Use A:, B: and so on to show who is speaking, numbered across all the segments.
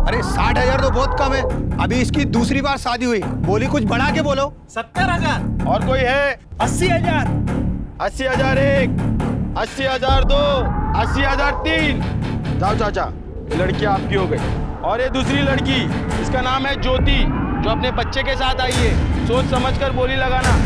A: अरे 60,000 तो बहुत कम है। अभी इसकी दूसरी बार शादी हुई, बोली कुछ बढ़ा के बोलो।
B: 70,000।
C: और कोई है?
B: 80,000।
C: 80,000 एक, 80,000 दो, 80,000 तीन। जाओ चाचा, ये लड़की आपकी हो गई। और ये दूसरी लड़की, इसका नाम है ज्योति, जो अपने बच्चे के साथ आई है। सोच समझकर बोली लगाना।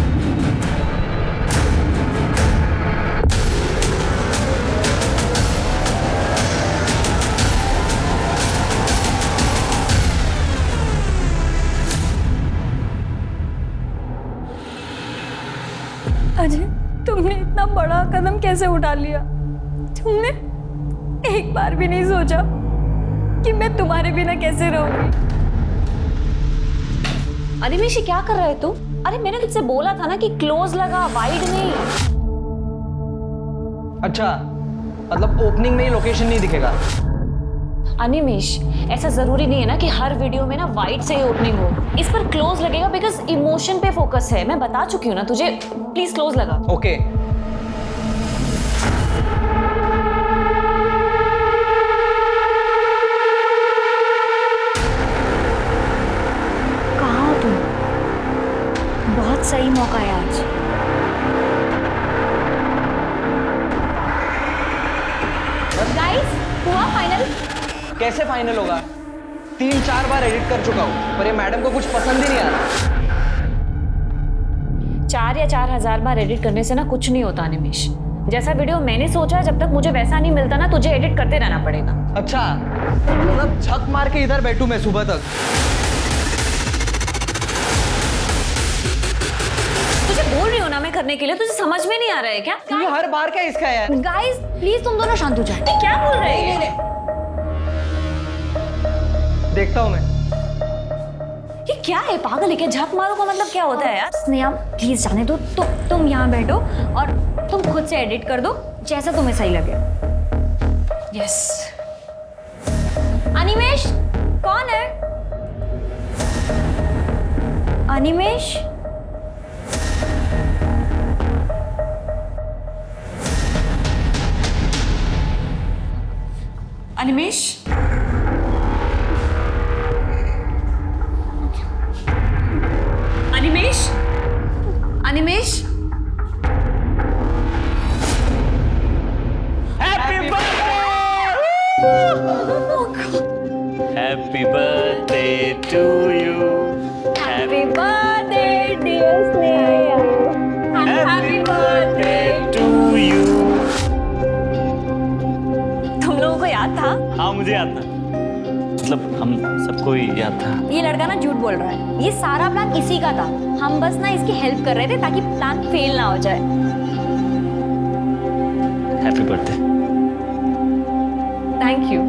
D: अजय, तुमने इतना बड़ा कदम कैसे उठा लिया? तुमने एक बार भी नहीं सोचा कि मैं तुम्हारे बिना कैसे रहूंगी?
E: अनिमेश, क्या कर रहे तू? अरे मैंने तुझसे बोला था ना कि क्लोज लगा, वाइड नहीं।
F: अच्छा, मतलब ओपनिंग में ही लोकेशन नहीं दिखेगा?
E: अनिमेश, ऐसा जरूरी नहीं है ना कि हर वीडियो में ना वाइड से ही ओपनिंग हो। इस पर क्लोज लगेगा बिकॉज इमोशन पे फोकस है। मैं बता चुकी हूँ ना तुझे, प्लीज क्लोज लगा।
F: ओके।
E: कहाँ हो तुम? बहुत सही मौका है आज। गाइस, हुआ फाइनल?
F: कैसे फाइनल होगा? 3-4 बार एडिट कर चुका हूँ, पर ये मैडम को कुछ पसंद ही नहीं आ रहा।
E: 4 या 4,000 बार एडिट करने से ना कुछ नहीं होता अनिमेश। जैसा वीडियो मैंने सोचा, जब तक मुझे वैसा नहीं मिलता ना, तुझे एडिट करते रहना पड़ेगा।
F: अच्छा, मतलब झक मार के इधर बैठूं मैं सुबह तक?
E: तुझे बोल रही हो ना मैं करने के लिए, तुझे समझ में नहीं आ रहा है क्या?
F: ये हर बार क्या इसका है यार?
E: गाइस प्लीज तुम दोनों शांत हो जाओ। क्या बोल रहे हैं?
F: देखता हूँ मैं।
E: ये क्या है? पागल है क्या? झक मारो का मतलब क्या होता है यार? स्नेहा प्लीज जाने दो। तुम यहाँ बैठो और तुम खुद से एडिट कर दो जैसा तुम्हें सही लगे। यस। अनिमेश, कौन है? Animesh? Animesh? Animesh? Animesh?
B: Happy birthday to you.
E: Happy birthday dear Sneha. Happy birthday
B: to you.
E: तुम लोगों को याद था?
B: हाँ मुझे याद था, मतलब हम सबको ही याद था।
E: ये लड़का ना झूठ बोल रहा है। ये सारा प्लान इसी का था। हम बस ना इसकी हेल्प कर रहे थे ताकि प्लान फेल ना हो जाए।
B: Happy birthday.
E: Thank you.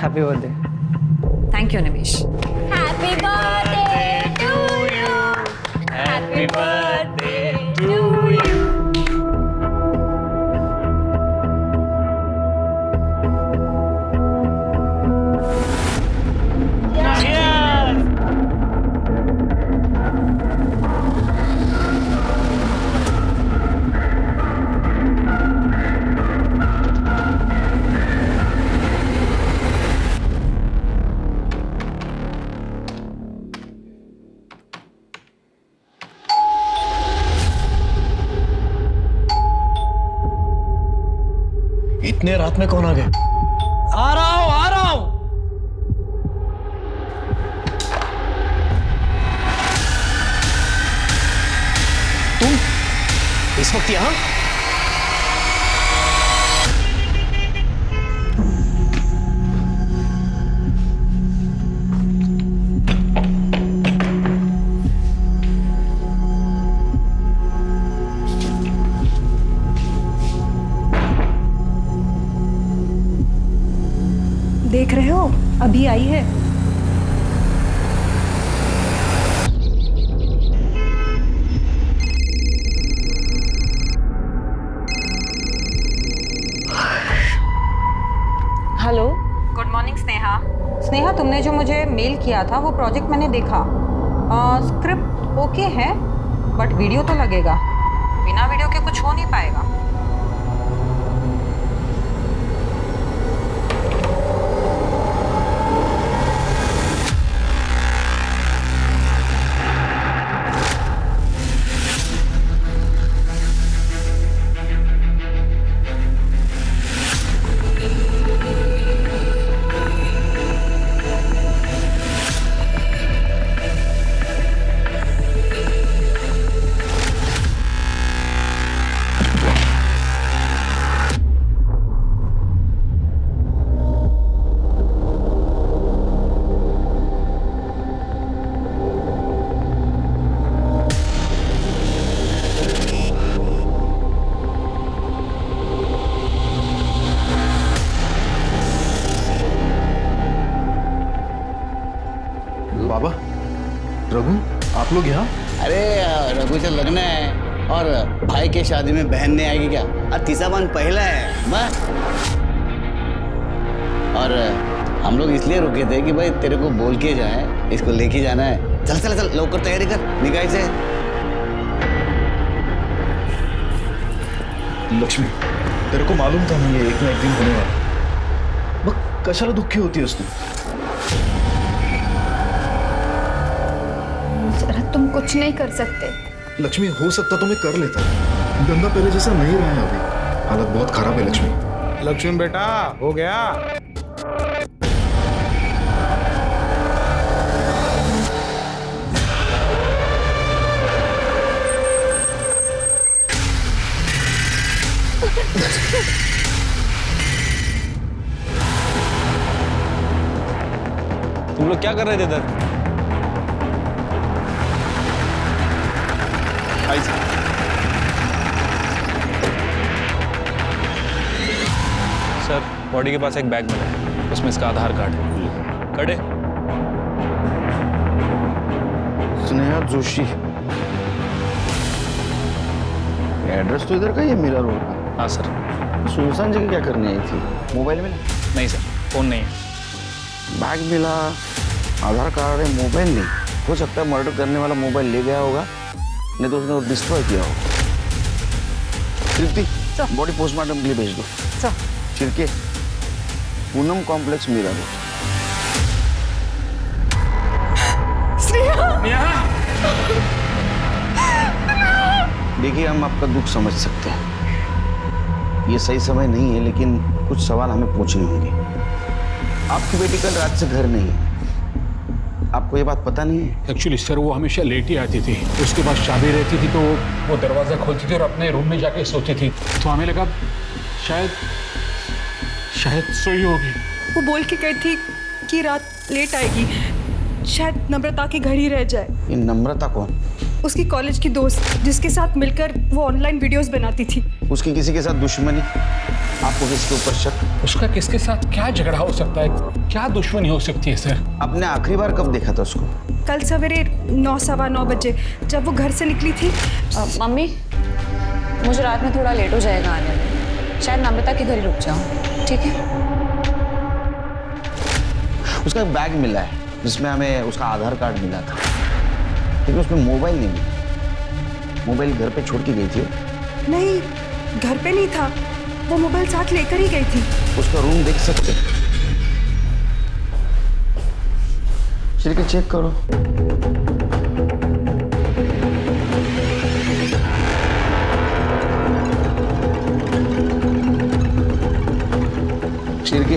F: Happy birthday.
E: Thank you Nimesh. Happy birthday to you. Happy birthday to you.
A: इतने रात में कौन आ गए?
F: आ रहा हूँ।
A: तुम इस वक्त यहां?
D: देख रहे हो, अभी आई है।
E: Hello.
G: Good morning Sneha. Sneha, तुमने जो मुझे मेल किया था वो प्रोजेक्ट मैंने देखा। स्क्रिप्ट ओके है बट वीडियो तो लगेगा। बिना वीडियो के कुछ हो नहीं पाएगा।
H: बाबा, रघु, आप लोग यहाँ?
I: अरे रघु से लगना है और भाई के शादी में बहन नहीं आएगी क्या? और तीसरा बन पहला है बस। और हम लोग इसलिए रुके थे कि भाई तेरे को बोल के जाए, इसको लेके जाना है। चल चल चल लौकर तैयारी कर, निकाय से।
H: लक्ष्मी, तेरे को मालूम था ना ये एक ना एक दिन होने वाला। मग कशाला दुःखी होतीयस तू?
D: शरद, तुम कुछ नहीं कर सकते।
H: लक्ष्मी, हो सकता तो मैं कर लेता। धंधा पहले जैसा नहीं रहा है अभी, हालत बहुत खराब है लक्ष्मी।
C: लक्ष्मी बेटा, हो गया?
F: तुम लोग क्या कर रहे थे इधर? सर, बॉडी के पास एक बैग मिला है, उसमें इसका आधार कार्ड है। कड़े
C: स्नेहा जोशी, एड्रेस तो इधर का ही है, मीरा रोड का।
F: हाँ सर।
C: सुनसान जगह क्या करने आई थी? मोबाइल में
F: नहीं सर, फोन नहीं है।
C: बैग मिला, आधार कार्ड है, मोबाइल नहीं। हो सकता है मर्डर करने वाला मोबाइल ले गया होगा, नहीं तो उसने डिस्ट्रॉय किया होगा। तृप्ति, बॉडी पोस्टमार्टम के लिए भेज दो। छिड़के पूनम कॉम्प्लेक्स मीरा रोड। देखिए, हम आपका दुख समझ सकते हैं, ये सही समय नहीं है, लेकिन कुछ सवाल हमें पूछने होंगे। आपकी बेटी कल रात से घर नहीं है, आपको ये बात पता नहीं है?
J: एक्चुअली सर, वो हमेशा लेट ही आती थी। उसके बाद चाबी रहती थी तो वो दरवाज़ा खोलती थी और अपने रूम में जाके सोती थी। तो हमें लगा शायद सोई होगी।
K: वो बोल के गई थी कि रात लेट आएगी, शायद नम्रता के घर ही रह जाए।
C: ये नम्रता कौन?
K: उसकी कॉलेज की दोस्त, जिसके साथ मिलकर वो ऑनलाइन वीडियोस बनाती थी।
C: उसकी किसी के साथ दुश्मनी? आपको किसके ऊपर शक?
J: उसका किसके साथ क्या झगड़ा हो सकता है, क्या दुश्मनी हो सकती है सर?
C: आपने आखिरी बार कब देखा था उसको?
K: कल सवेरे 9, सवा 9 बजे जब वो घर से निकली थी।
L: मम्मी, मुझे रात में थोड़ा लेट हो जाएगा आने में, शायद नम्रता के घर ही रुक जाऊँ, ठीक है?
C: उसका एक बैग मिला है जिसमें हमें उसका आधार कार्ड मिला था, लेकिन उसमें मोबाइल नहीं मिला। मोबाइल घर पे छोड़ के गई थी?
K: नहीं, घर पे नहीं था, वो मोबाइल साथ लेकर ही गई थी।
C: उसका रूम देख सकते? चलिए चेक करो। छिड़के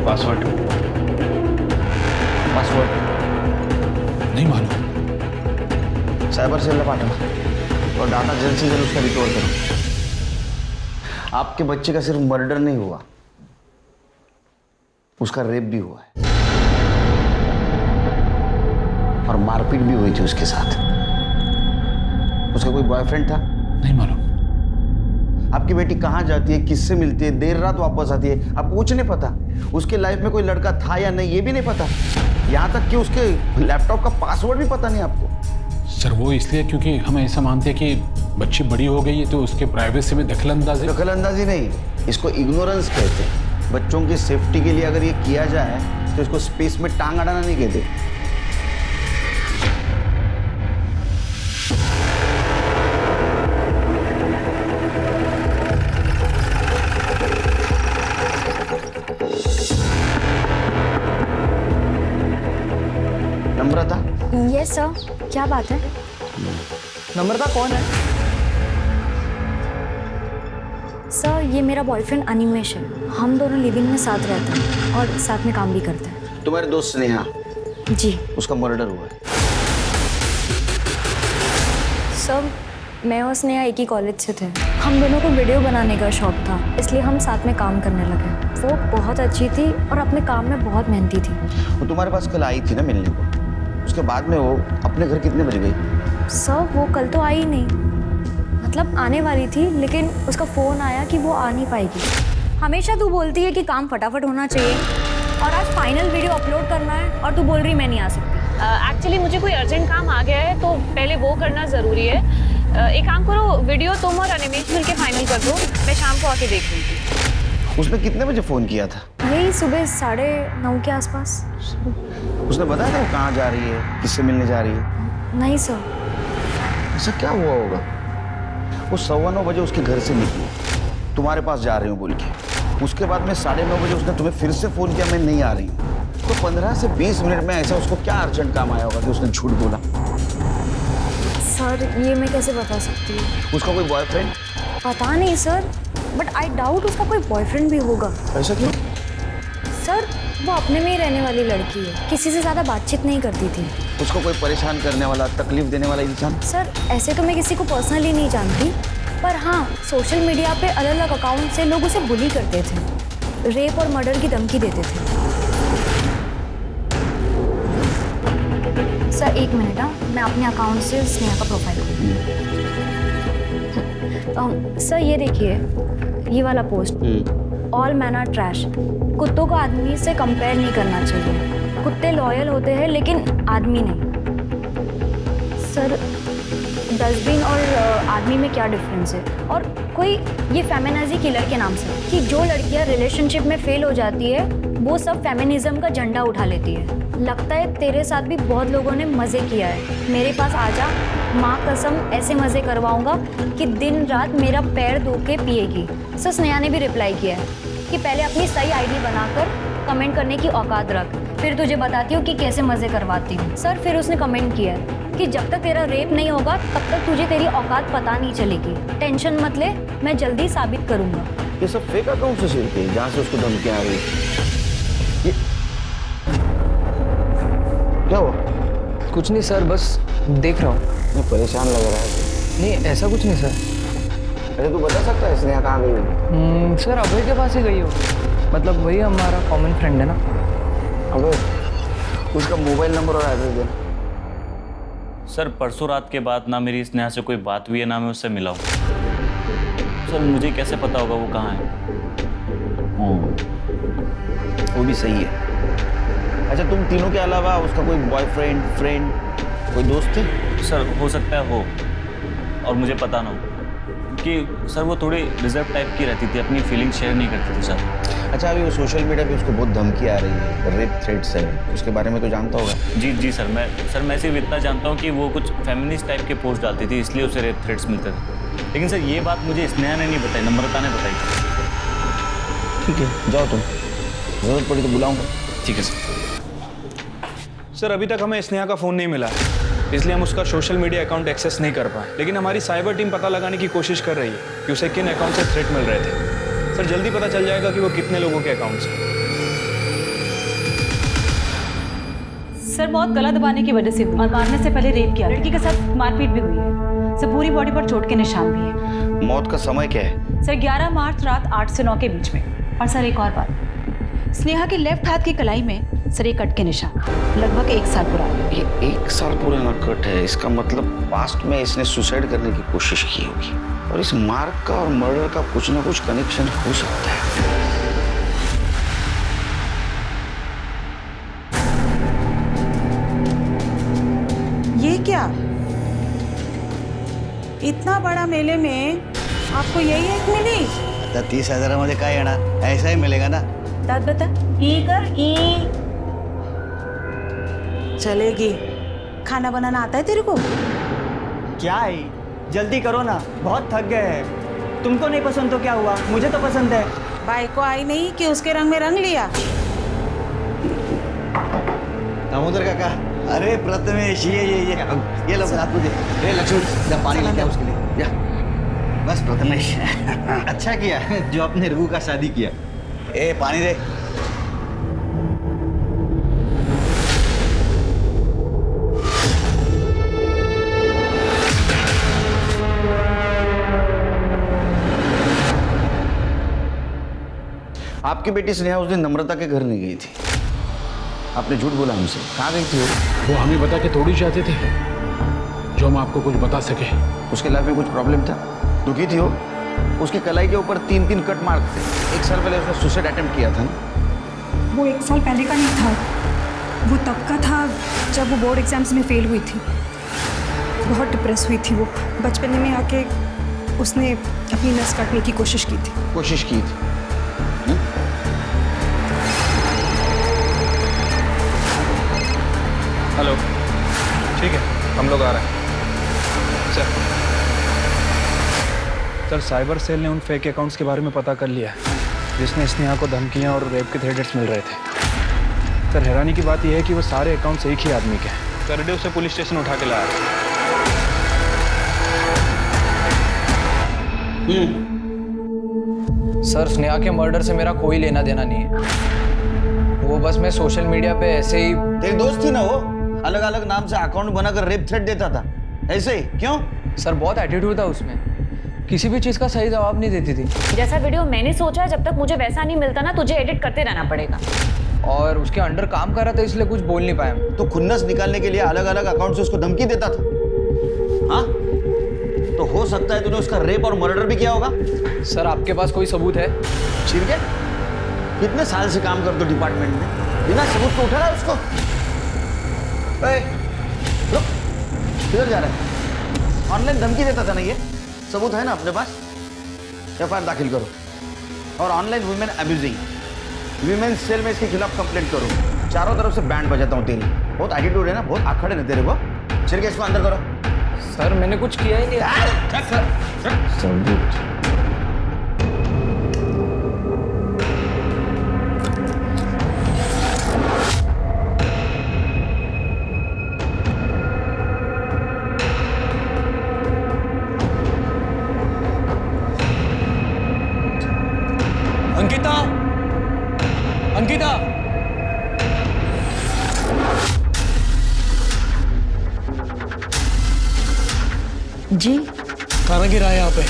C: पासवर्ड
J: नहीं मालूम।
C: साइबर सेल में पाठवा और डाटा जल्द से जल्द उसका रिकवर करो। आपके बच्चे का सिर्फ मर्डर नहीं हुआ, उसका रेप भी हुआ है और मारपीट भी हुई थी उसके साथ। उसका कोई बॉयफ्रेंड था?
J: नहीं मालूम।
C: आपकी बेटी कहाँ जाती है, किससे मिलती है, देर रात वापस आती है, आपको कुछ नहीं पता। उसके लाइफ में कोई लड़का था या नहीं ये भी नहीं पता, यहाँ तक कि उसके लैपटॉप का पासवर्ड भी पता नहीं आपको।
J: सर, वो इसलिए क्योंकि हम ऐसा मानते हैं कि बच्ची बड़ी हो गई है तो उसके प्राइवेसी में
C: दखलंदाजी नहीं, इसको इग्नोरेंस कहते हैं। बच्चों की सेफ्टी के लिए अगर ये किया जाए तो इसको स्पेस में टांग अड़ाना नहीं कहते। नम्रता?
E: यस सर, क्या बात है?
F: नम्रता कौन है?
E: सर, ये मेरा बॉयफ्रेंड अनिमेश है। हम दोनों लिव इन में साथ रहते हैं और साथ में काम भी करते हैं।
C: तुम्हारे दोस्त स्नेहा?
E: जी।
C: उसका मर्डर हुआ है।
E: सर, मैं और स्नेहा एक ही कॉलेज से थे। हम दोनों को वीडियो बनाने का शौक था, इसलिए हम साथ में काम करने लगे। वो बहुत अच्छी थी और अपने काम में बहुत मेहनती थी।
C: वो तुम्हारे पास कल आई थी ना मिलने को, उसके बाद में वो अपने घर कितने बजे गई?
E: सर, वो कल तो आई नहीं, मतलब आने वाली थी, लेकिन उसका फ़ोन आया कि वो आ नहीं पाएगी। हमेशा तू बोलती है कि काम फटाफट होना चाहिए, और आज फाइनल वीडियो अपलोड करना है और तू बोल रही मैं नहीं आ सकती।
L: एक्चुअली मुझे कोई अर्जेंट काम आ गया है तो पहले वो करना ज़रूरी है। एक काम करो, वीडियो तुम और अनिमेश मिल के फाइनल कर दो, मैं शाम को आके देख लूँगी।
I: उसने कितने बजे फ़ोन किया था?
E: यही सुबह 9:30 के आसपास।
I: उसने बताया था वो कहाँ जा रही है, किससे मिलने जा रही है?
E: नहीं सर।
I: ऐसा क्या हुआ होगा? वो 9:15 बजे उसके घर से निकली, तुम्हारे पास जा रही हूँ बोल के। उसके बाद में 9:30 बजे उसने तुम्हें फिर से फ़ोन किया, मैं नहीं आ रही हूँ। तो 15 से 20 मिनट में ऐसा उसको क्या अर्जेंट काम आया होगा कि उसने झूठ बोला?
E: सर ये मैं कैसे बता सकती हूँ?
I: उसका कोई बॉयफ्रेंड?
E: पता नहीं सर, बट आई डाउट उसका कोई बॉयफ्रेंड भी होगा।
I: ऐसा क्यों?
E: सर वो अपने में ही रहने वाली लड़की है, किसी से ज़्यादा बातचीत नहीं करती थी।
I: उसको कोई परेशान करने वाला, तकलीफ देने वाला इंसान?
E: सर ऐसे तो मैं किसी को पर्सनली नहीं जानती, पर हाँ सोशल मीडिया पे अलग अलग अकाउंट से लोग उसे बुली करते थे, रेप और मर्डर की धमकी देते थे। सर एक मिनट, हाँ मैं अपने अकाउंट से स्नेहा का प्रोफाइल सर ये देखिए, ये वाला post, all man are trash. कुत्तों को आदमी से कंपेयर नहीं करना चाहिए। कुत्ते लॉयल होते हैं लेकिन आदमी नहीं। सर डस्टबिन और आदमी में क्या डिफरेंस है? और कोई ये फेमिनिजी किलर के नाम से कि जो लड़कियां रिलेशनशिप में फेल हो जाती है वो सब फेमिनिज्म का झंडा उठा लेती है। लगता है तेरे साथ भी बहुत लोगों ने मज़े किया है। मेरे पास आजा, माँ कसम ऐसे मज़े करवाऊंगा कि दिन रात मेरा पैर धो के पिएगी। सर स्नेहा ने भी रिप्लाई किया है कि पहले अपनी सही आईडी बनाकर कमेंट करने की औकात रख, फिर तुझे बताती हूँ कि कैसे मज़े करवाती हूँ। सर फिर उसने कमेंट किया है कि जब तक तेरा रेप नहीं होगा तब तक तुझे तेरी औकात पता नहीं चलेगी। टेंशन मत ले, मैं जल्दी साबित करूँगा।
I: ये सब फेक अकाउंट से शेयर किए जहाँ से उसको धमकियाँ आ रही। ये क्या हुआ?
F: कुछ नहीं सर, बस देख रहा हूँ।
I: मैं परेशान लग रहा है।
F: नहीं ऐसा कुछ नहीं सर।
I: अरे तू बता सकता है स्नेहा कहाँ गई?
F: सर अभय के पास ही गई हो, मतलब वही हमारा कॉमन फ्रेंड है ना।
I: अबे उसका मोबाइल नंबर और एड्रेस दे।
B: सर परसों रात के बाद ना मेरी स्नेहा से कोई बात हुई है, ना मैं उससे मिला हूँ। सर मुझे कैसे पता होगा वो कहाँ है?
I: वो भी सही है। अच्छा तुम तीनों के अलावा उसका कोई बॉयफ्रेंड, फ्रेंड, कोई दोस्त थे?
B: सर हो सकता है हो, और मुझे पता ना हो, कि सर वो थोड़ी रिजर्व टाइप की रहती थी, अपनी फीलिंग शेयर नहीं करती थी सर।
I: अच्छा अभी वो सोशल मीडिया पे उसको बहुत धमकी आ रही है, रेप थ्रेट्स है, उसके बारे में तो जानता होगा?
B: जी सर मैं सिर्फ इतना जानता हूँ कि वो कुछ फेमिनिस्ट टाइप के पोस्ट डालती थी, इसलिए उसे रेप थ्रेट्स मिलते थे। लेकिन सर ये बात मुझे स्नेहा ने नहीं बताई, नम्रता ने बताई।
I: ठीक है जाओ तुम, जरूरत पड़ी तो बुलाऊंगा।
B: ठीक है सर।
M: सर अभी तक हमें स्नेहा का फ़ोन नहीं मिला है, इसलिए हम उसका सोशल मीडिया अकाउंट एक्सेस नहीं कर पाए। लेकिन हमारी साइबर टीम पता लगाने की कोशिश कर रही है कि उसे किन अकाउंट से थ्रेट मिल रहे थे। सर जल्दी पता चल जाएगा कि वो कितने लोगों के अकाउंट से।
N: सर बहुत गला दबाने की वजह से और मारने से पहले रेप किया, लड़की के साथ मारपीट भी हुई है। सर पूरी बॉडी पर चोट के निशान भी है।
I: मौत का समय क्या है?
N: सर 11 मार्च रात 8 से 9 के बीच में। और सर एक और बात, स्नेहा के लेफ्ट हाथ की कलाई में सर ये कट के निशान, लगभग 1 साल पुराना।
I: ये 1 साल पुराना कट है, इसका मतलब पास्ट में इसने सुसाइड करने की कोशिश की होगी, और इस मार्क का और मर्डर का कुछ ना कुछ कनेक्शन हो सकता है।
G: ये क्या, इतना बड़ा मेले में आपको यही एक मिली?
I: 30,000 मध्ये काय येणार, ऐसा ही मिलेगा ना।
N: दाद बता, ई कर ई।
G: चलेगी। खाना बनाना आता है तेरे को?
F: क्या है, जल्दी करो ना, बहुत थक गए हैं। तुमको नहीं पसंद तो क्या हुआ, मुझे तो पसंद है।
G: भाई को आई नहीं कि उसके रंग में रंग लिया।
I: दामोदर काका, अरे प्रथमेश ये लो हाथ मुझे। रे लक्ष्मण जा पानी लेके आ उसके लिए जा। बस प्रथमेश
F: अच्छा किया जो आपने रूह का शादी किया।
I: ए पानी दे। आपकी बेटी स्नेहा उस दिन नम्रता के घर नहीं गई थी, आपने झूठ बोला हमसे। कहाँ गई थी
J: वो हमें बता के थोड़ी चाहते थे जो हम आपको कुछ बता सके।
I: उसके लाइफ में कुछ प्रॉब्लम था? दुखी थी वो। उसकी कलाई के ऊपर 3-3 कट मार्क थे। 1 साल पहले उसने सुसाइड अटेम्प्ट किया था ना।
K: वो 1 साल पहले का नहीं था, वो तब का था जब वो बोर्ड एग्जाम्स में फेल हुई थी। बहुत डिप्रेस हुई थी वो। बचपन में आके उसने अपनी नस काटने की कोशिश की थी।
I: कोशिश की थी।
M: हेलो, ठीक है, हम लोग आ रहे हैं। सर, साइबर सेल ने उन फेक अकाउंट्स के बारे में पता कर लिया है जिसने स्नेहा को धमकियां और रेप के थ्रेट्स मिल रहे थे। सर, हैरानी की बात यह है कि वो सारे अकाउंट्स एक ही आदमी के हैं। करडे उसे पुलिस स्टेशन उठा के लाया।
O: सर, स्नेहा के मर्डर से मेरा कोई लेना देना नहीं है। वो बस मैं सोशल मीडिया पे ऐसे ही।
I: तेरी दोस्त थी ना वो, अलग अलग नाम से अकाउंट बनाकर रेप थ्रेट देता था, ऐसे ही क्यों?
O: सर, बहुत एटीट्यूड था उसमें, किसी भी चीज़ का सही जवाब नहीं देती थी।
L: जैसा वीडियो मैंने सोचा, जब तक मुझे वैसा नहीं मिलता ना, तुझे एडिट करते रहना पड़ेगा।
O: और उसके अंडर काम कर रहा था इसलिए कुछ बोल नहीं पाया।
I: तो खुन्नस निकालने के लिए अलग अलग अकाउंट से उसको धमकी देता था। हाँ, तो हो सकता है तूने उसका रेप और मर्डर भी किया होगा।
O: सर, आपके पास कोई सबूत है?
I: ठीक है, कितने साल से काम कर दो डिपार्टमेंट में, बिना सबूत को उठा रहा है उसको। रुक, किधर जा रहा है? ऑनलाइन धमकी देता था ना ये, सबूत है ना अपने पास? एफआईआर दाखिल करो और online women abusing, women cell में इसके खिलाफ कंप्लेंट करो। चारों तरफ से बैंड बजाता हूँ तेरी। बहुत एटीट्यूड है ना, बहुत आखड़ है ना तेरे को। चल के इसको अंदर करो।
O: सर, मैंने कुछ किया ही नहीं।
I: सबूत
O: अंकिता, अंकिता,
K: जी
O: खाना गिरा है यहाँ पे,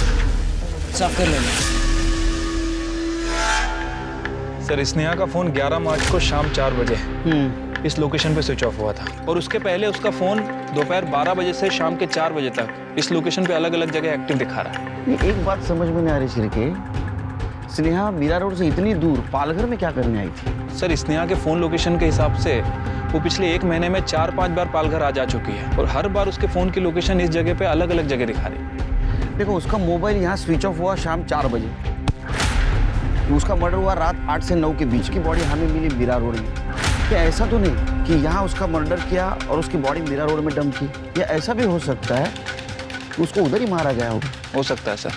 O: साफ कर लेना।
M: सर, स्नेहा का फोन 11 मार्च को शाम 4 बजे इस लोकेशन पे स्विच ऑफ हुआ था और उसके पहले उसका फोन दोपहर 12 बजे से शाम के 4 बजे तक इस लोकेशन पे अलग अलग जगह एक्टिव दिखा रहा है।
I: ये एक बात समझ में नहीं आ रही सिरके, स्नेहा मीरा रोड से इतनी दूर पालघर में क्या करने आई थी?
M: सर, स्नेहा के फोन लोकेशन के हिसाब से वो पिछले 1 महीने में 4-5 बार पालघर आ जा चुकी है और हर बार उसके फोन की लोकेशन इस जगह पे अलग अलग जगह दिखा रही है।
I: देखो, उसका मोबाइल यहाँ स्विच ऑफ हुआ शाम 4 बजे, उसका मर्डर हुआ रात 8 से 9 के बीच की बॉडी हमें मिली मीरा रोड में। क्या ऐसा तो नहीं कि यहाँ उसका मर्डर किया और उसकी बॉडी मीरा रोड में डंप की? या ऐसा भी हो सकता है कि उसको उधर ही मारा गया होगा?
M: हो सकता है सर,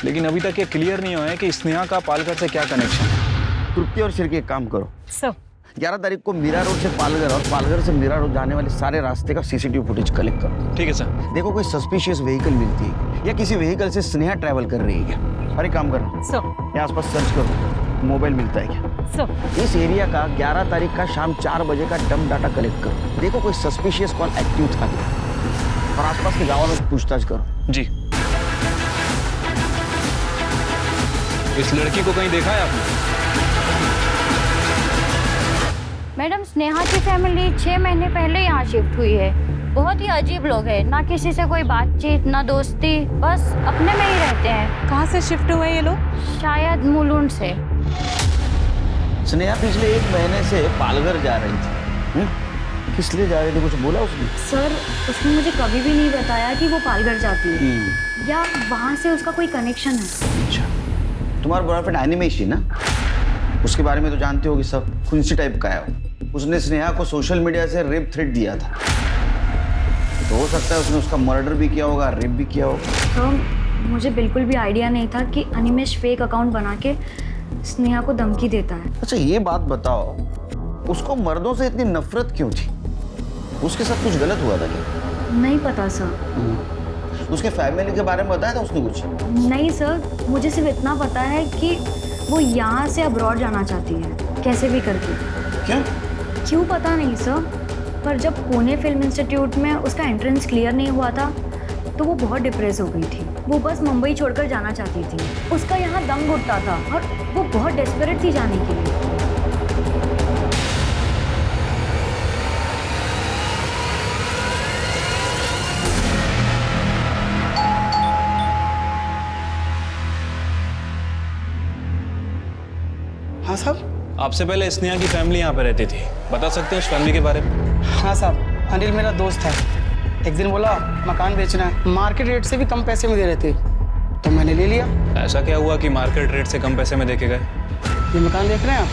M: लेकिन अभी तक ये क्लियर नहीं हुआ है कि स्नेहा का पालघर से क्या कनेक्शन है।
I: तृप्ति और सिरके एक काम करो,
L: सर
I: 11 तारीख को मीरा रोड से पालघर और पालघर से मीरा रोड जाने वाले सारे रास्ते का सीसीटीवी फुटेज कलेक्ट करो।
M: ठीक है सर।
I: देखो कोई सस्पिशियस व्हीकल मिलती है या किसी व्हीकल से स्नेहा ट्रैवल कर रही है क्या? अरे काम करना,
L: सर
I: यहाँ आसपास सर्च करो, मोबाइल मिलता है क्या?
L: सर
I: इस एरिया का 11 तारीख का शाम 4 बजे का डंप डाटा कलेक्ट करो। देखो कोई सस्पिशियस कॉल एक्टिव था क्या और आसपास के गाँव में पूछताछ करो।
M: जी। इस लड़की को कहीं देखा है आपने?
E: मैडम, स्नेहा की फैमिली 6 महीने पहले यहाँ शिफ्ट हुई है। बहुत ही अजीब लोग हैं, ना किसी से कोई बातचीत, ना दोस्ती, बस अपने में ही रहते हैं।
K: कहाँ से शिफ्ट हुए ये लोग?
E: शायद मुलुंड से।
I: स्नेहा पिछले 1 महीने से पालघर जा रही थी। किस लिए जा रही थी, कुछ बोला उसने?
E: सर, उसने मुझे कभी भी नहीं बताया कि वो पालघर जाती है या वहाँ से उसका कोई कनेक्शन है।
I: अच्छा, तुम्हारा बॉयफ्रेंड एनिमेश ना, उसके बारे में तो जानते होगी सब, खुंसी टाइप का है। उसने स्नेहा को सोशल मीडिया से रेप थ्रेट दिया था, तो हो सकता है उसने उसका मर्डर भी किया होगा, रेप भी किया होगा।
E: तो मुझे बिल्कुल भी आइडिया नहीं था कि अनिमेश फेक अकाउंट बना के स्नेहा को धमकी देता है।
I: अच्छा ये बात बताओ, उसको मर्दों से इतनी नफरत क्यों थी? उसके साथ कुछ गलत हुआ था क्या?
E: नहीं पता सर।
I: उसके फैमिली के बारे में बताया था उसने कुछ?
E: नहीं सर, मुझे सिर्फ इतना पता है कि वो यहाँ से अब्रॉड जाना चाहती है, कैसे भी करके। क्यों पता नहीं सर, पर जब पुणे फिल्म इंस्टीट्यूट में उसका एंट्रेंस क्लियर नहीं हुआ था तो वो बहुत डिप्रेस हो गई थी। वो बस मुंबई छोड़कर जाना चाहती थी। उसका यहाँ दम घुटता था और वो बहुत डेस्परेट थी जाने के लिए।
M: साहब। आपसे पहले स्नेहा की फैमिली यहाँ पे रहती थी, बता सकते हैं उस फैमिली के बारे में?
P: हाँ साहब, अनिल मेरा दोस्त है। एक दिन बोला मकान बेचना है, मार्केट रेट से भी कम पैसे में दे रहे थे, तो मैंने ले लिया।
M: ऐसा क्या हुआ कि मार्केट रेट से कम पैसे में देके गए?
P: ये मकान देख रहे हैं आप?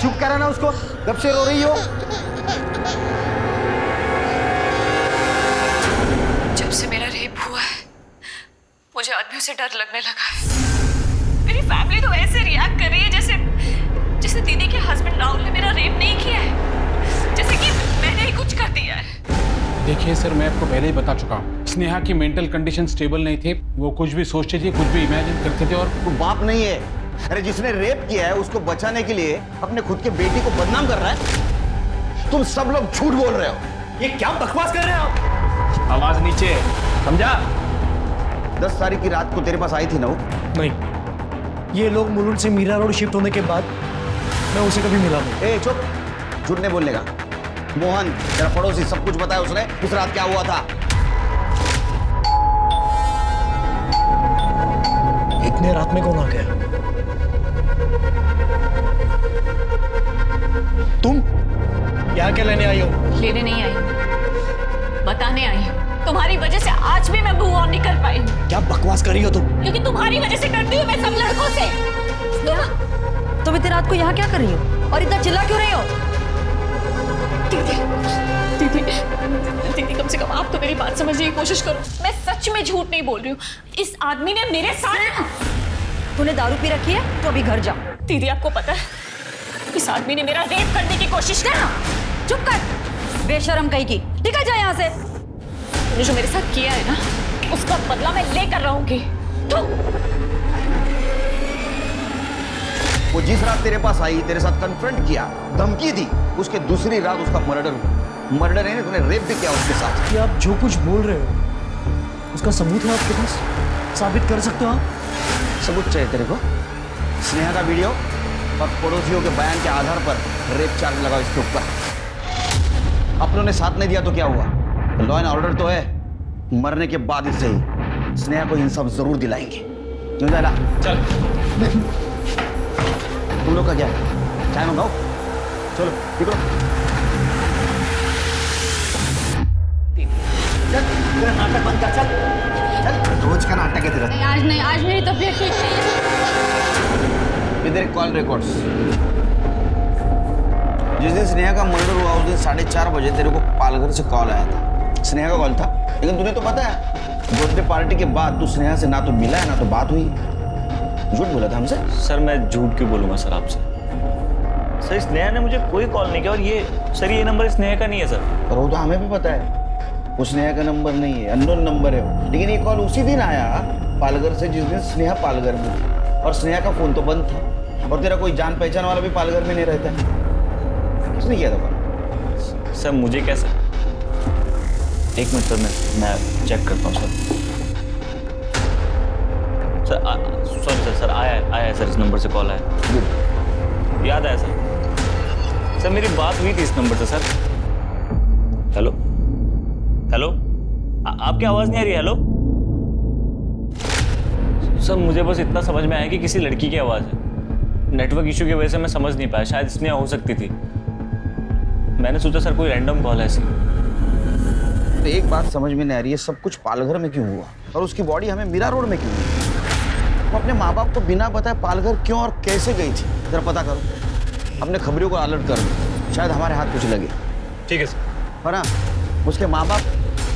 I: चुप करा ना उसको, कब से रो रही हो?
L: जब से मेरा रेप हुआ है मुझे आदमियों से डर लगने लगा है। मेरी फैमिली तो ऐसे रिएक्ट कर रही है जैसे दीदी के हस्बैंड राहुल ने मेरा रेप नहीं किया है, जैसे कि मैंने ही कुछ कर दिया है।
J: देखिए सर, मैं आपको पहले ही बता चुका हूँ, स्नेहा की मेंटल कंडीशन स्टेबल नहीं थी। वो कुछ भी सोचती थी, कुछ भी इमेजिन करते थे। और
I: तू बाप नहीं है। अरे जिसने रेप किया है उसको बचाने के लिए अपने खुद के बेटी को बदनाम कर रहा है। तुम सब लोग झूठ बोल रहे हो।
Q: ये क्या बकवास कर रहे हो आप? आवाज नीचे, समझा?
I: 10 तारीख की रात को तेरे पास आई थी ना वो?
Q: नहीं, ये लोग मुलुंड से मीरा रोड शिफ्ट होने के बाद मैं उसे कभी मिला नहीं।
I: ए चुप, झूठ नहीं बोलने का। मोहन तेरा पड़ोसी सब कुछ बताया उसने, उस रात क्या हुआ था?
Q: इतने रात में कौन आ गया? तुम यहाँ क्या लेने आई हो?
L: लेने नहीं आई, बताने आई हूँ। तुम्हारी वजह से आज भी मैं मूव ऑन नहीं कर पाई।
Q: क्या बकवास कर रही हो तुम?
L: क्योंकि तुम्हारी वजह से डरती हूँ मैं सब लड़कों से।
E: तुम इतनी रात को यहाँ क्या कर रही हो और इतना चिल्ला क्यों रही हो?
L: दीदी कम से कम आप तो मेरी बात समझने की कोशिश करो। मैं सच में झूठ नहीं बोल रही हूँ। इस आदमी ने मेरे साथ।
E: तूने दारू पी रखी है तो अभी घर जा।
L: दीदी आपको पता है इस आदमी ने मेरा रेप करने की कोशिश की।
E: चुप कर, बेशरम कहीं की। निकल जा यहाँ से।
L: तूने जो मेरे साथ किया है ना, उसका बदला मैं लेकर रहूंगी। तू
I: वो जिस रात तेरे पास आई, तेरे साथ कन्फ्रंट किया, धमकी दी, उसके दूसरी रात उसका मर्डर हुआ। मर्डर है, तूने रेप भी किया उसके साथ।
Q: कि आप जो कुछ बोल रहे हो उसका सबूत है आपके पास? साबित कर सकते हो आप?
I: सबूत चाहिए तेरे को? स्नेहा का वीडियो और पड़ोसियों के बयान के आधार पर रेप चार्ज लगाओ इसके ऊपर। अपनों ने साथ नहीं दिया तो क्या हुआ? लॉ एंड ऑर्डर तो है। मरने के बाद इससे ही स्नेहा को इंसाफ जरूर दिलाएंगे। क्यों जाला?
J: चल।
I: तुम लोग का क्या है? चाय मंगाओ, चलो निकलो।
Q: चल, नाटक बंद कर, चल चल। रोज का नाटक है तेरा।
L: आज मेरी तबीयत ठीक नहीं है।
I: इधर कॉल रिकॉर्ड्स। जिस दिन स्नेहा का मर्डर हुआ उस दिन 4:30 बजे तेरे को पालघर से कॉल आया था। स्नेहा का कॉल था, लेकिन तुझे तो पता है बर्थडे पार्टी के बाद तू स्नेहा से ना तो मिला है ना तो बात हुई। झूठ बोला था हमसे?
B: सर मैं झूठ क्यों बोलूँगा सर आपसे? सर स्नेहा ने मुझे कोई कॉल नहीं किया। और ये नंबर स्नेहा का नहीं है सर।
I: और वो तो हमें भी पता है वो स्नेहा का नंबर नहीं है, अननोन नंबर है वो। लेकिन ये कॉल उसी दिन आया पालघर से जिस दिन स्नेहा पालघर में थी, और स्नेहा का फोन तो बंद था। और तेरा कोई जान पहचान वाला भी पालघर में नहीं रहता है। किसने किया था कॉल?
B: सर मुझे कैसे? एक मिनट सर, मैं चेक करता हूँ सर। सॉरी सर आया सर, इस नंबर से कॉल आया। याद आया सर मेरी बात हुई थी इस नंबर से सर। हेलो हेलो, आपकी आवाज़ नहीं आ रही? हेलो सर, मुझे बस इतना समझ में आया कि किसी लड़की की आवाज़ है। नेटवर्क इशू की वजह से मैं समझ नहीं पाया, शायद इसमें हो सकती थी। मैंने सोचा सर कोई रैंडम कॉल है ऐसी।
I: तो एक बात समझ में नहीं आ रही है, सब कुछ पालघर में क्यों हुआ और उसकी बॉडी हमें मीरा रोड में क्यों हुई? वो अपने माँ बाप को बिना बताए पालघर क्यों और कैसे गई थी? जरा पता करो, अपने खबरियों को अलर्ट करो, शायद हमारे हाथ कुछ लगे।
M: ठीक है सर।
I: है ना? उसके माँ बाप,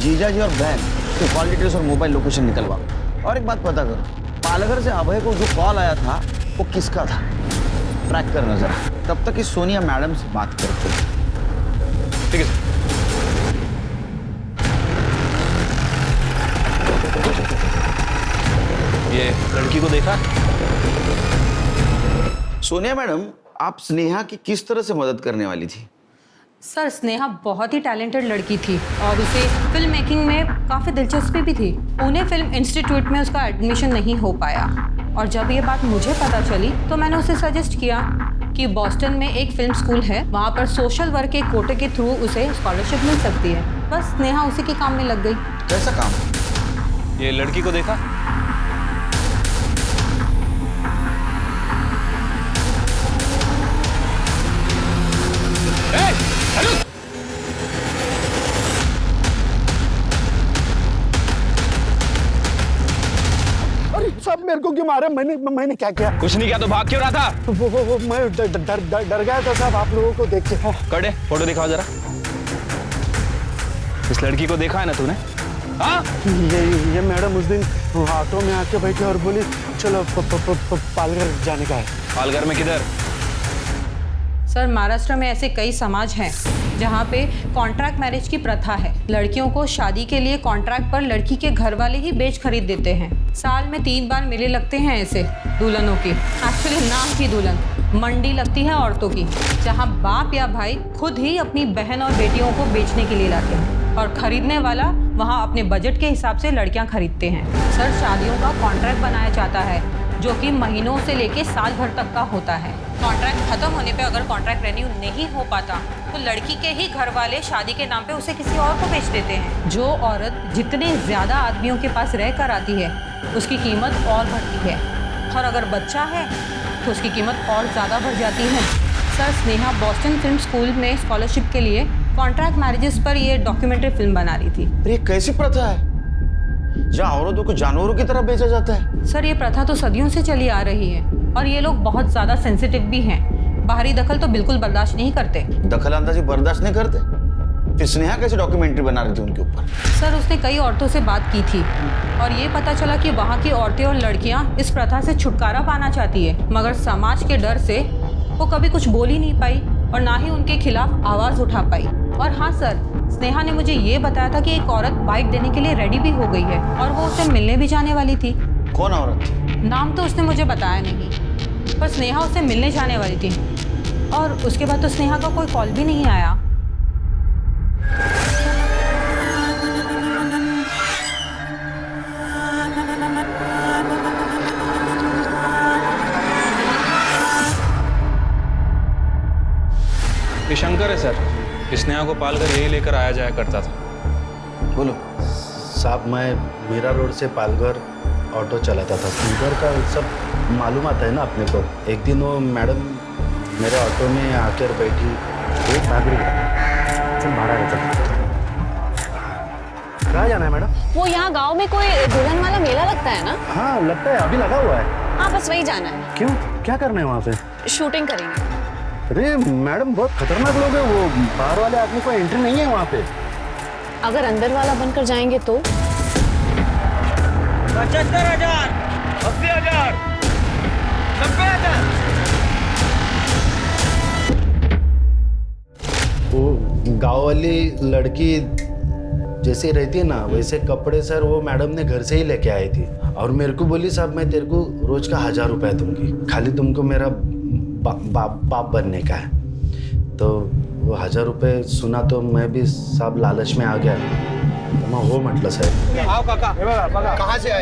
I: जीजा जी और बहन की कॉल डिटेल्स और मोबाइल लोकेशन निकलवाओ। और एक बात पता करो, पालघर से अभय को जो कॉल आया था वो किसका था? ट्रैक करना जरा। तब तक इस सोनिया मैडम से बात करते।
M: ठीक है सर। ये लड़की को देखा?
I: सोनिया मैडम, आप स्नेहा की किस तरह से मदद करने वाली थी?
G: सर स्नेहा बहुत ही टैलेंटेड लड़की थी और उसे फिल्म मेकिंग में काफ़ी दिलचस्पी भी थी। पुणे फिल्म इंस्टीट्यूट में उसका एडमिशन नहीं हो पाया और जब ये बात मुझे पता चली तो मैंने उसे सजेस्ट किया कि बॉस्टन में एक फिल्म स्कूल है, वहाँ पर सोशल वर्क के कोटे के थ्रू उसे स्कॉलरशिप मिल सकती है। बस स्नेहा उसी के काम में लग गई।
I: कैसा काम?
M: ये लड़की को देखा?
P: सब मेरे को क्यों मारे? मैंने क्या किया?
M: कुछ नहीं किया तो भाग क्यों रहा था?
P: वो मैं डर गया था साहब आप लोगों को देख के।
M: कड़े फोटो दिखाओ जरा। इस लड़की को देखा है ना तूने? हाँ?
P: ये मैडम उस दिन ऑटो में आके बैठी और बोली चलो पालघर जाने का है।
M: पालघर में किधर?
G: सर महाराष्ट्र में ऐसे कई समाज हैं जहाँ पे कॉन्ट्रैक्ट मैरिज की प्रथा है। लड़कियों को शादी के लिए कॉन्ट्रैक्ट पर लड़की के घर वाले ही बेच खरीद देते हैं। साल में 3 बार मेले लगते हैं ऐसे दुल्हनों की। एक्चुअली नाम की दुल्हन, मंडी लगती है औरतों की, जहाँ बाप या भाई खुद ही अपनी बहन और बेटियों को बेचने के लिए लाते हैं और खरीदने वाला वहाँ अपने बजट के हिसाब से लड़कियाँ खरीदते हैं। सर शादियों का कॉन्ट्रैक्ट बनाया जाता है जो कि महीनों से लेके साल भर तक का होता है। कॉन्ट्रैक्ट खत्म होने पे अगर कॉन्ट्रैक्ट रेन्यू नहीं हो पाता तो लड़की के ही घर वाले शादी के नाम पे उसे किसी और को बेच देते हैं। जो औरत जितने ज़्यादा आदमियों के पास रह कर आती है उसकी कीमत और बढ़ती है और अगर बच्चा है तो उसकी कीमत और ज़्यादा बढ़ जाती है। Sir Sneha Boston film school में स्कॉलरशिप के लिए कॉन्ट्रैक्ट मैरिजेस पर ये डॉक्यूमेंट्री फिल्म बना रही थी।
I: ये कैसी प्रथा है जहाँ औरतों को जानवरों की तरह बेचा जाता है?
G: सर ये प्रथा तो सदियों से चली आ रही है और ये लोग बहुत ज़्यादा सेंसिटिव भी हैं। बाहरी दखल तो बिल्कुल बर्दाश्त नहीं करते।
I: दखल अंदाजी बर्दाश्त नहीं करते? फिर स्नेहा कैसे डॉक्यूमेंट्री बना रही थी उनके ऊपर?
G: सर उसने कई औरतों से बात की थी और ये पता चला कि वहाँ की औरतें और लड़कियाँ इस प्रथा से छुटकारा पाना चाहती है, मगर समाज के डर से वो कभी कुछ बोल ही नहीं पाई और ना ही उनके खिलाफ आवाज़ उठा पाई। और हाँ सर, स्नेहा ने मुझे ये बताया था कि एक औरत बाइट देने के लिए रेडी भी हो गई है और वो उससे मिलने भी जाने वाली थी।
I: कौन औरत?
G: नाम तो उसने मुझे बताया नहीं, पर स्नेहा उससे मिलने जाने वाली थी और उसके बाद तो स्नेहा का कोई कॉल भी नहीं आया।
M: ये शंकर है सर, स्नेहा को पालघर यही लेकर आया जाया करता था।
I: बोलो।
R: साहब मैं मीरा रोड से पालघर ऑटो चलाता था। उधर का सब मालूम आता है ना अपने को। एक दिन वो मैडम मेरे ऑटो में आकर बैठी, एक नागरिक चल भाड़ा रहता। कहाँ जाना है मैडम?
L: वो यहाँ गांव में कोई दुल्हन वाला मेला लगता है ना?
R: हाँ लगता है, अभी लगा हुआ है।
L: हाँ बस वही जाना है।
R: क्यों, क्या करना है वहाँ पे?
L: शूटिंग करेंगे।
R: अरे मैडम बहुत खतरनाक लोग हैं वो, बाहर वाले आदमी को एंट्री नहीं है वहाँ पे।
L: अगर अंदर वाला बनकर जाएंगे तो?
C: 75,000, 80,000, 90,000।
R: वो गाँव वाली लड़की जैसे रहती है ना वैसे कपड़े सर वो मैडम ने घर से ही लेके आई थी और मेरे को बोली साहब मैं तेरे को रोज का 1,000 रुपए दूंगी, खाली तुमको मेरा बाप बनने का है। तो वो 1,000 रुपए सुना तो मैं भी साहब लालच में आ गया। मैं वो मतलब सर।
A: आओ काका, कहाँ से आए?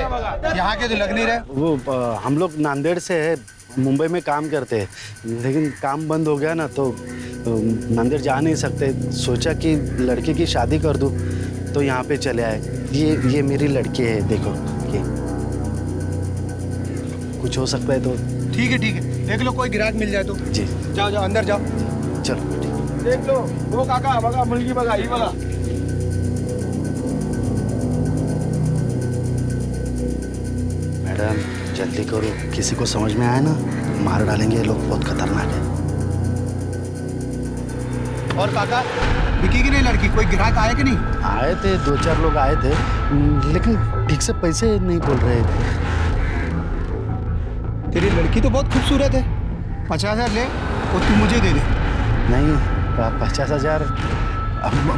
A: यहाँ के तो लग नहीं रहे।
R: वो हम लोग नांदेड़ से है, मुंबई में काम करते हैं, लेकिन काम बंद हो गया ना तो नांदेड़ जा नहीं सकते। सोचा कि लड़के की शादी कर दूँ तो यहाँ पे चले आए। ये मेरी लड़की है, देखो ये कुछ हो सकता है तो।
A: ठीक है देख लो कोई ग्राहक मिल जाए तो।
R: जी
A: जाओ अंदर जाओ।
R: चलो
C: देख लो वो काका बघा मुलगी बघा ही बघा।
R: मैडम जल्दी करो, किसी को समझ में आया ना मार डालेंगे, लोग बहुत खतरनाक है।
A: और काका बिकी की नहीं लड़की, कोई ग्राहक आए कि नहीं?
R: आए थे 2-4 लोग आए थे, लेकिन ठीक से पैसे नहीं बोल रहे थे।
A: तेरी लड़की तो बहुत खूबसूरत है, 50,000 ले और तू मुझे दे दे।
R: नहीं 50,000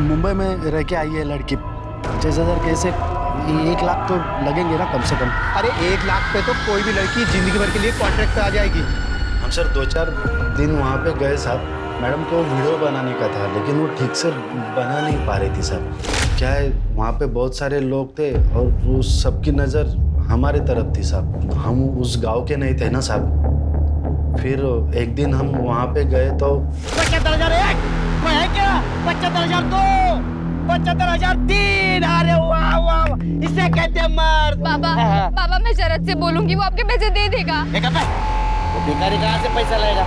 R: मुंबई में रह के आई है लड़की, 50,000 कैसे? 1 लाख तो लगेंगे ना कम से कम।
A: अरे 1 लाख पे तो कोई भी लड़की जिंदगी भर के लिए कॉन्ट्रैक्ट पे आ जाएगी।
R: हम सर 2-4 दिन वहाँ पे गए साहब, मैडम को वीडियो बनाने का था लेकिन वो ठीक से बना नहीं पा रही थी साहब। क्या है वहाँ पे बहुत सारे लोग थे और वो सबकी नज़र हमारे तरफ थी साहब। हम उस गांव के नहीं थे ना साहब, फिर एक दिन हम वहाँ पे गए तो
P: 75,001 कोई है क्या? 75,002 75,003 अरे वाह वाह इसे कहते हैं मर्द।
L: बाबा बाबा मैं शरद से बोलूंगी, वो आपके पैसे दे देगा।
P: वो भिखारी कहाँ से पैसा लाएगा?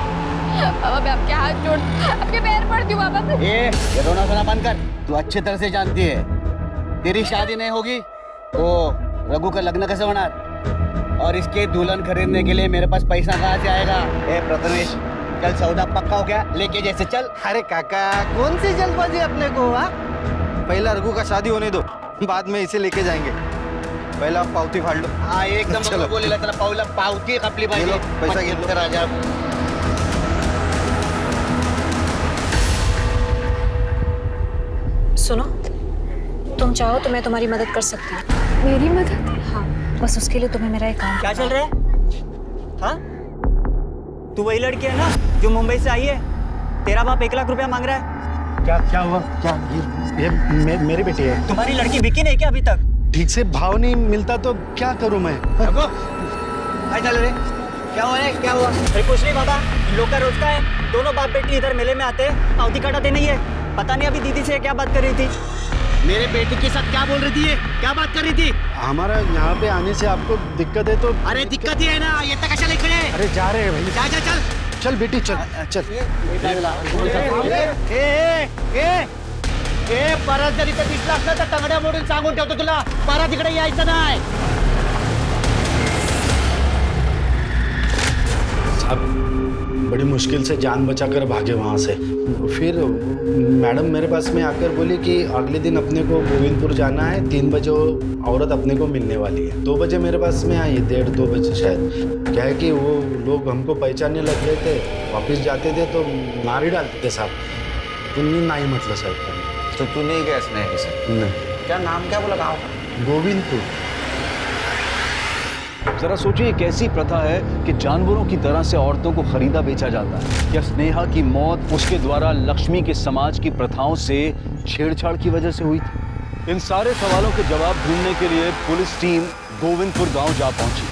L: बाबा मैं आपके हाथ जोड़ आपके पैर पड़ती हूँ बाबा।
P: ये रोना धोना बंद कर। तू अच्छी तरह से जानती है तेरी शादी नहीं होगी तो रघु का लग्न कैसे होना, और इसके दुल्हन खरीदने के लिए मेरे पास पैसा कहाँ से आएगा? ए प्रथमेश चल सौदा पक्का हो गया, लेके जैसे चल। अरे काका कौन सी जल्दबाजी अपने को?
A: पहला रघु का शादी होने दो, बाद में इसे लेके जाएंगे। पहला आप पावती फाड़ लो।
P: हाँ एकदम बोलेला त्याला पावला पावती खपली पाहिजे।
A: पैसा घेतला
P: राजा।
K: सुनो, तुम चाहो तो मैं तुम्हारी मदद कर सकती हूँ।
D: मेरी मदद?
K: हाँ, बस उसके लिए तुम्हें मेरा एक काम।
F: क्या चल रहा है? हाँ? तू वही लड़की है ना जो मुंबई से आई है? तेरा बाप 1 लाख रुपया मांग रहा है।
R: क्या हुआ? क्या ये मेरी बेटी है।
F: तुम्हारी लड़की बिकी नहीं क्या अभी तक?
R: ठीक से भाव नहीं मिलता तो क्या करूं मैं?
P: चल रे क्या हुआ है? क्या हुआ?
F: अरे कुछ नहीं बाबा, लोग का रोज का है। दोनों बाप बेटी इधर मेले में आते हैं, पावती कटाते नहीं है। पता नहीं अभी दीदी से क्या बात कर रही थी।
P: मेरे बेटी के साथ क्या बोल रही थी? क्या बात कर रही थी?
R: हमारा यहाँ पे आने से आपको दिक्कत है तो?
P: अरे दिक्कत ही है ना, ये तक कशा लिख रहे?
R: अरे जा रहे हैं भाई।
P: जा जा चल
R: चल बेटी चल चल।
P: परत जर इथे दिसला असला तर तंगड्या मोडून सांगून ठेवतो तुला, परत इकडे यायचं नाही।
R: साहब बड़ी मुश्किल से जान बचाकर भागे वहाँ से। फिर मैडम मेरे पास में आकर बोली कि अगले दिन अपने को गोविंदपुर जाना है, 3 बजे वो औरत अपने को मिलने वाली है। 2 बजे मेरे पास में आई, 1:30-2 बजे शायद। क्या है कि वो लोग हमको पहचानने लग गए थे, वापस जाते थे तो मार ही डालते थे साहब। तुमने नहीं मतलब साहब।
I: तो तू नहीं गया स्नेहा के साथ?
R: नहीं।
I: क्या नाम क्या बोला गाँव का?
R: गोविंदपुर।
S: जरा सोचिए कैसी प्रथा है कि जानवरों की तरह से औरतों को खरीदा बेचा जाता है। क्या स्नेहा की मौत उसके द्वारा लक्ष्मी के समाज की प्रथाओं से छेड़छाड़ की वजह से हुई थी? इन सारे सवालों के जवाब ढूंढने के लिए पुलिस टीम गोविंदपुर गांव जा पहुंची।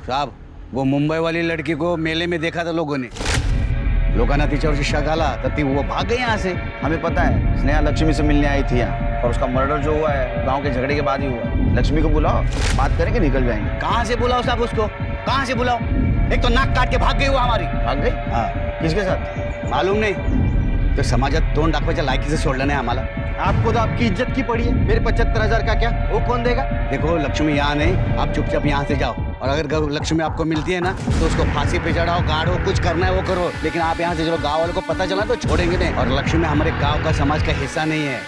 P: साहब वो मुंबई वाली लड़की को मेले में देखा था लोगों ने, लोकांना तिच्यावरची शक आला तर ती वो भाग गई यहाँ से।
I: हमें पता है स्नेहा लक्ष्मी से मिलने आई थी यहाँ, और उसका मर्डर जो हुआ है गांव के झगड़े के बाद ही हुआ। लक्ष्मी को बुलाओ, बात करेंगे, निकल जाएंगे।
P: कहाँ से बुलाओ साहब उसको? कहाँ से बुलाओ? एक तो नाक काट के भाग गई वो हमारी।
I: भाग गई?
P: हाँ।
I: किसके साथ?
P: मालूम नहीं, तो समाजात तोंड दाखवायच्या लायकीचं सोडलं नाही आम्हाला। आपको तो आपकी इज्जत की पड़ी है, मेरे 75,000 का क्या वो कौन देगा? देखो लक्ष्मी यहाँ नहीं, आप चुपचाप यहाँ से जाओ, और अगर लक्ष्मी आपको मिलती है ना तो उसको फांसी पे चढ़ाओ, गाड़ो, कुछ करना है वो करो, लेकिन आप यहाँ से चलो। गाँव वालों को पता चला तो छोड़ेंगे नहीं, और लक्ष्मी हमारे गाँव का समाज का हिस्सा नहीं है।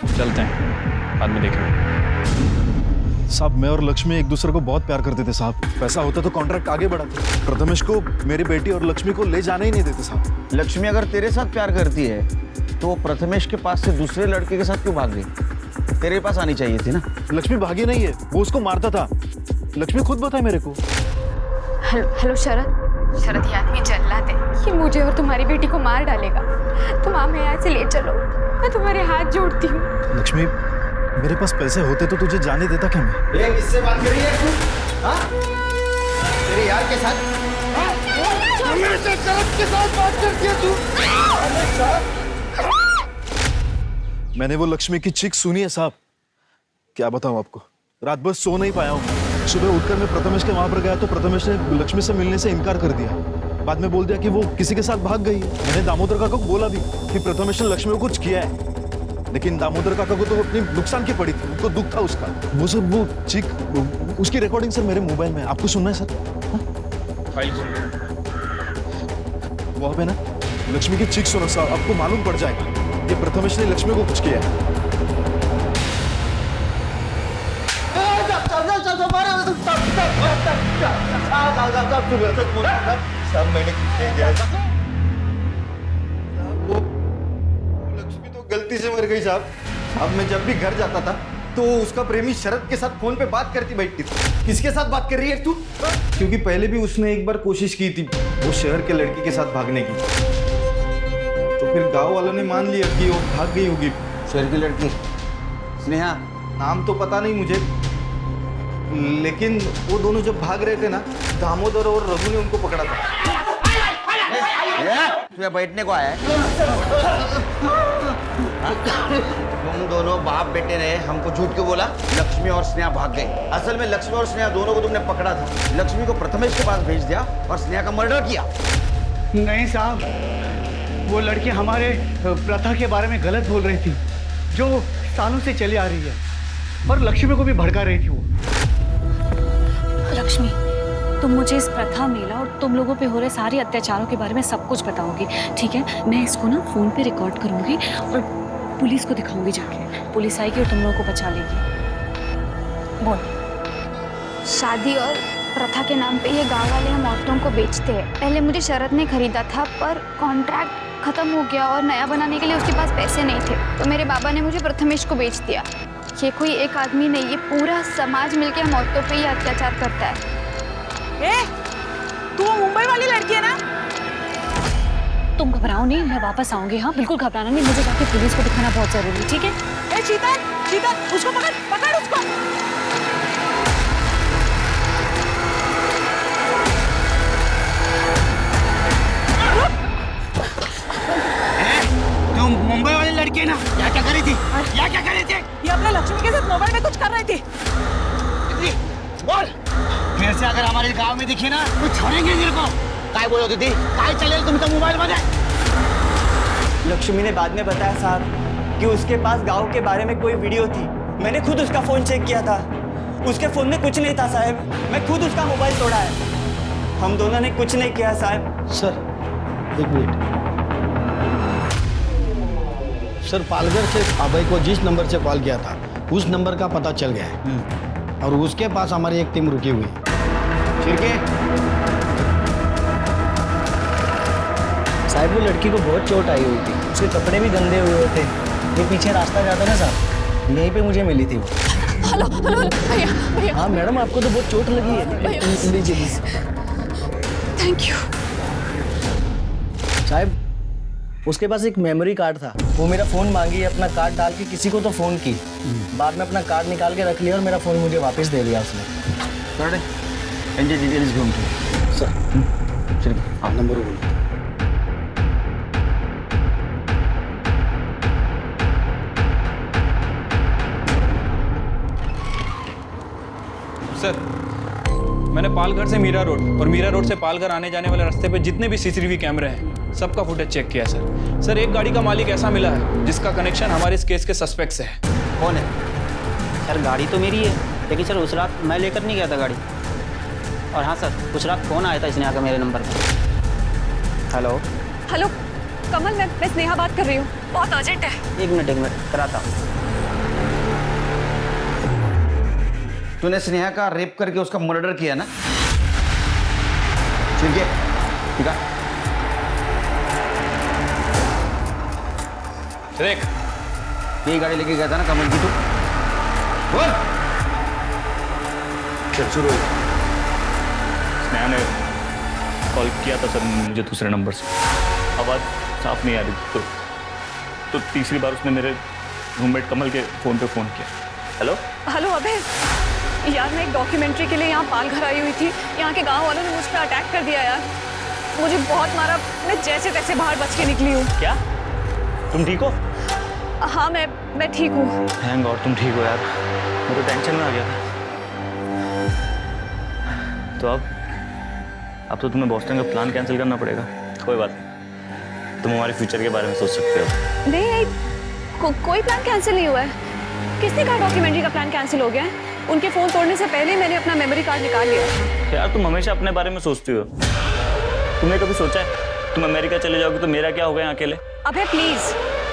M: चलते हैं, बाद में देखेंगे।
H: साहब मैं और लक्ष्मी एक दूसरे को बहुत प्यार करते थे साहब। पैसा होता तो कॉन्ट्रैक्ट आगे बढ़ाते। प्रथमेश को मेरी बेटी और लक्ष्मी को ले जाने ही नहीं देते साहब।
I: लक्ष्मी अगर तेरे साथ प्यार करती है तो प्रथमेश के पास से दूसरे लड़के के साथ क्यों भाग गई? तेरे पास आनी चाहिए थी ना।
H: लक्ष्मी भागी नहीं है, वो उसको मारता था। लक्ष्मी खुद बताए मेरे को।
L: हेलो शरद, शरद ये आदमी जल्लाद है, ये मुझे और तुम्हारी बेटी को मार डालेगा। तुम हमें यहाँ से ले चलो, मैं तुम्हारे हाथ जोड़ती हूँ।
H: लक्ष्मी मेरे पास पैसे होते तो तुझे जाने देता क्या मैं?
P: ये किससे बात कर रही है तू? हाँ? तेरे यार के साथ? हमेशा शरद के साथ बात करती है तू?
H: मैंने वो लक्ष्मी की चीख सुनी है साहब। क्या बताऊं आपको, रात भर सो नहीं पाया हूँ। सुबह उठकर मैं प्रथमेश के वहां पर गया तो प्रथमेश ने लक्ष्मी से मिलने से इनकार कर दिया। बाद में बोल दिया कि वो किसी के साथ भाग गई है। मैंने दामोदर काका को बोला भी कि प्रथमेश ने लक्ष्मी को कुछ किया है, लेकिन दामोदर काका को तो अपनी नुकसान की पड़ी थी, उनको दुख था उसका। वो सब वो चीख, उसकी रिकॉर्डिंग सर मेरे मोबाइल में, आपको सुनना है सर?
M: फाइल
H: वहाँ पे ना लक्ष्मी की चीख सुनो सर, आपको मालूम पड़ जाएगा ये प्रथमेश ने लक्ष्मी को कुछ किया है।
A: लक्ष्मी तो गलती से मर गई साहब। अब मैं जब भी घर जाता था तो उसका प्रेमी शरद के साथ फोन पे बात करती बैठती थी। किसके साथ बात कर रही है तू? क्योंकि पहले भी उसने एक बार कोशिश की थी वो शहर के लड़की के साथ भागने की, तो फिर गांव वालों ने मान लिया कि वो भाग गई होगी।
P: शहर की लड़की स्नेहा?
A: नाम तो पता नहीं मुझे, लेकिन वो दोनों जब भाग रहे थे ना, दामोदर और रघु ने उनको पकड़ा था।
I: तुम्हें बैठने को आया है? तुम दोनों बाप बेटे रहे, हमको झूठ क्यों बोला? लक्ष्मी और स्नेहा भाग गए। असल में लक्ष्मी और स्नेहा दोनों को तुमने पकड़ा था। लक्ष्मी को प्रथमेश के पास भेज दिया और स्नेहा का मर्डर किया।
Q: नहीं साहब, वो लड़की हमारे प्रथा के बारे में गलत बोल रही थी, जो सालों से चली आ रही है, और लक्ष्मी को भी भड़का रही थी वो।
E: लक्ष्मी, तुम मुझे इस प्रथा, मेला और तुम लोगों पे हो रहे सारे अत्याचारों के बारे में सब कुछ बताओगी, ठीक है? मैं इसको ना फोन पे रिकॉर्ड करूंगी और पुलिस को दिखाऊंगी जाके। पुलिस आएगी और तुम लोगों को बचा लेगी। बोल।
T: शादी और प्रथा के नाम पे ये गांव वाले हम औरतों को बेचते हैं। पहले मुझे शरद ने खरीदा था, पर कॉन्ट्रैक्ट खत्म हो गया और नया बनाने के लिए उसके पास पैसे नहीं थे, तो मेरे बाबा ने मुझे प्रथमेश को बेच दिया। ये कोई एक आदमी नहीं, ये पूरा समाज मिलके हम औरतों पे ही अत्याचार करता है।
N: तू वो मुंबई वाली लड़की है ना?
E: तुम घबराओ नहीं, मैं वापस आऊंगी। हाँ, बिल्कुल घबराना नहीं, मुझे जाके पुलिस को दिखाना बहुत जरूरी है, ठीक है?
N: शीतल, शीतल, उसको पकड़, पकड़ उसको।
P: तुम मुंबई वाली लड़की है ना? क्या क्या करी थी? क्या क्या करी थी?
N: ये अपने लक्ष्मी के साथ मोबाइल में कुछ कर रही थी।
P: बोल, फिर से अगर हमारे गांव में दिखी ना तो छोड़ेंगे तेरे को। काय बोलो दीदी, काय चले तुम तो मोबाइल में?
F: लक्ष्मी ने बाद में बताया साहब कि उसके पास गांव के बारे में कोई वीडियो थी। मैंने खुद उसका फोन चेक किया था, उसके फोन में कुछ नहीं था साहब। मैं खुद उसका मोबाइल तोड़ा है। हम दोनों ने कुछ नहीं किया साहब।
Q: सर, एक मिनट। सर, पालघर से अभय को जिस नंबर से कॉल किया था, उस नंबर का पता चल गया है, और उसके पास हमारी एक टीम रुकी हुई है।
P: ठीक है
Q: साहब, वो लड़की को बहुत चोट आई हुई थी, उसके कपड़े भी गंदे हुए थे। ये पीछे रास्ता जाता ना साहब, यहीं पे मुझे मिली थी वो।
L: हेलो हेलो भैया भैया।
Q: हाँ मैडम, आपको तो बहुत चोट लगी है। लीजिए।
L: Thank you.
Q: साहब, उसके पास एक मेमोरी कार्ड था, वो मेरा फ़ोन मांगी, अपना कार्ड डाल के किसी को तो फ़ोन की, बाद में अपना कार्ड निकाल के रख लिया और मेरा फ़ोन मुझे वापस दे दिया उसने।
I: सर, एनजे डिटेल्स घूम के
Q: सर, चलिए आप नंबर बोलो।
M: सर, मैंने पालघर से मीरा रोड और मीरा रोड से पालघर आने जाने वाले रास्ते पे जितने भी सीसीटीवी कैमरे हैं, सबका फुटेज चेक किया है सर। एक गाड़ी का मालिक ऐसा मिला है जिसका कनेक्शन हमारे इस केस के सस्पेक्ट से है।
F: कौन है? सर, गाड़ी तो मेरी है, लेकिन सर उस रात मैं लेकर नहीं गया था गाड़ी। और हाँ सर, उस रात फोन आया था स्नेहा का मेरे नंबर पर। हेलो
L: हेलो कमल, मैं स्नेहा बात कर रही हूँ, बहुत अर्जेंट है।
F: एक मिनट कराता हूँ।
I: तूने स्नेहा का रेप करके उसका मर्डर किया ना? ठीक है, ठीक है।
M: देख,
I: यही गाड़ी लेके गया था ना कमल की तू? बोल।
B: चल शुरू। स्नेहा ने कॉल किया था सर मुझे दूसरे नंबर से, आवाज़ साफ नहीं आ रही, तो तीसरी बार उसने मेरे रूममेट कमल के फ़ोन पे फ़ोन किया। हेलो
L: हेलो अबे यार, मैं एक डॉक्यूमेंट्री के लिए यहाँ पालघर आई हुई थी। यहाँ के गांव वालों ने मुझ पर अटैक कर दिया यार, मुझे बहुत मारा। मैं जैसे तैसे बाहर बच के निकली हूँ।
B: क्या तुम ठीक हो?
L: हाँ मैं ठीक हूँ।
B: थैंक गॉड तुम ठीक हो यार, मैं तो टेंशन में आ गया था। तो अब तो तुम्हें बॉस्टन का प्लान कैंसिल करना पड़ेगा। कोई बात नहीं, तुम हमारे फ्यूचर के बारे में सोच सकते हो।
L: नहीं कोई प्लान कैंसिल नहीं हुआ है। किसने कहा डॉक्यूमेंट्री का प्लान कैंसिल हो गया है? उनके फ़ोन तोड़ने से पहले मैंने अपना मेमोरी कार्ड निकाल लिया।
B: यार तुम हमेशा अपने बारे में सोचती हो। तुमने कभी सोचा है तुम अमेरिका चले जाओगे तो मेरा क्या होगा यहाँ अकेले?
L: अबे प्लीज,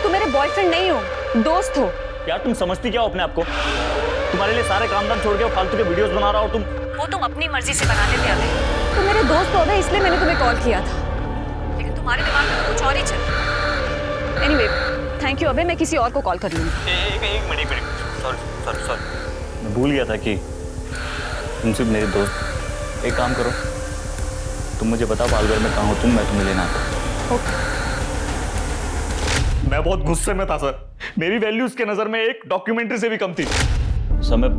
L: तुम मेरे बॉयफ्रेंड नहीं हो, दोस्त हो।
B: यार तुम समझती क्या हो अपने आप को? तुम्हारे लिए सारे काम धाम छोड़ के फालतू के वीडियोस बना रहा हो तुम।
L: वो तुम अपनी मर्जी से बना लेते अबे। तुम मेरे दोस्त हो अबे, इसलिए मैंने तुम्हें कॉल किया था, लेकिन तुम्हारे दिमाग में तो कुछ और ही चल। एनीवे, थैंक यू अबे, मैं किसी और को कॉल कर लूँगी।
B: एक मिनट सॉरी, मैं भूल गया था कि तुम सिर्फ मेरे दोस्त। एक काम करो, तुम मुझे बताओ पालघर में कहाँ हो तुम, मैं तुम्हें लेना आता हूँ। मैं बहुत गुस्से में था सर, मेरी वैल्यू उसके नज़र में एक डॉक्यूमेंट्री से भी कम थी। समय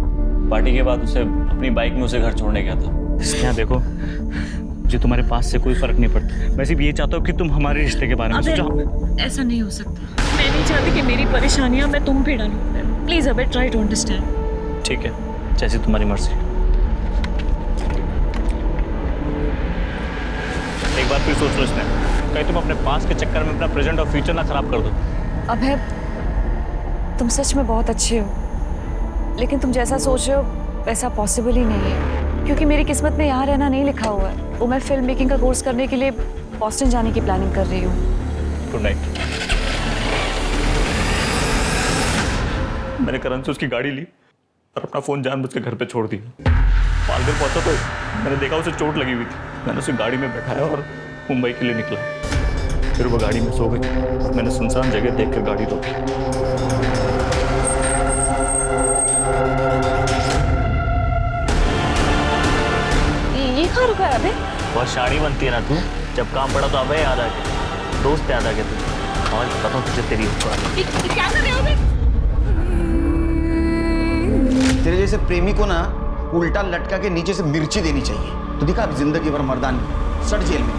B: पार्टी के बाद उसे अपनी बाइक में उसे घर छोड़ने गया था।
U: स्नेहा देखो, मुझे तुम्हारे पास से कोई फर्क नहीं पड़ता। मैं सिर्फ ये चाहता हूँ कि तुम हमारे रिश्ते के बारे में सोचो।
L: ऐसा नहीं हो सकता। मैं नहीं चाहती कि मेरी परेशानियां मैं तुम पे डालूं। प्लीज अबे ट्राई टू अंडरस्टैंड।
B: ठीक है, जैसी तुम्हारी मर्जी। एक बार फिर सोच लो स्नेहा, कहीं तुम अपने पास के चक्कर में अपना प्रेजेंट और फ्यूचर ना खराब कर दो।
L: अभय, तुम सच में बहुत अच्छे हो, लेकिन तुम जैसा सोच रहे हो वैसा पॉसिबल ही नहीं है, क्योंकि मेरी किस्मत में यहाँ रहना नहीं लिखा हुआ है। वो मैं फिल्म मेकिंग का कोर्स करने के लिए बॉस्टन जाने की प्लानिंग कर रही हूँ।
B: Good night. मैंने करण से उसकी गाड़ी ली और अपना फोन जानबूझ के घर पे छोड़ दिया। पालघर पहुंचा तो मैंने देखा उसे चोट लगी हुई थी। मैंने उसे गाड़ी में बैठाया और मुंबई के लिए निकला। फिर वो गाड़ी में सो गई। मैंने सुनसान जगह देखकर गाड़ी रोकी।
L: ये कहाँ रुका है अबे?
B: बहुत शाड़ी बनती है ना तू। जब काम पड़ा तो अबे याद आ गया, दोस्त याद आ गया तू। और बताता हूँ तुझे तेरी
L: क्या कर रहे हो अबे?
I: तेरे जैसे प्रेमी को ना उल्टा लटका के नीचे से मिर्ची देनी चाहिए, तो दिखा जिंदगी भर मर्दानी, सट जेल में।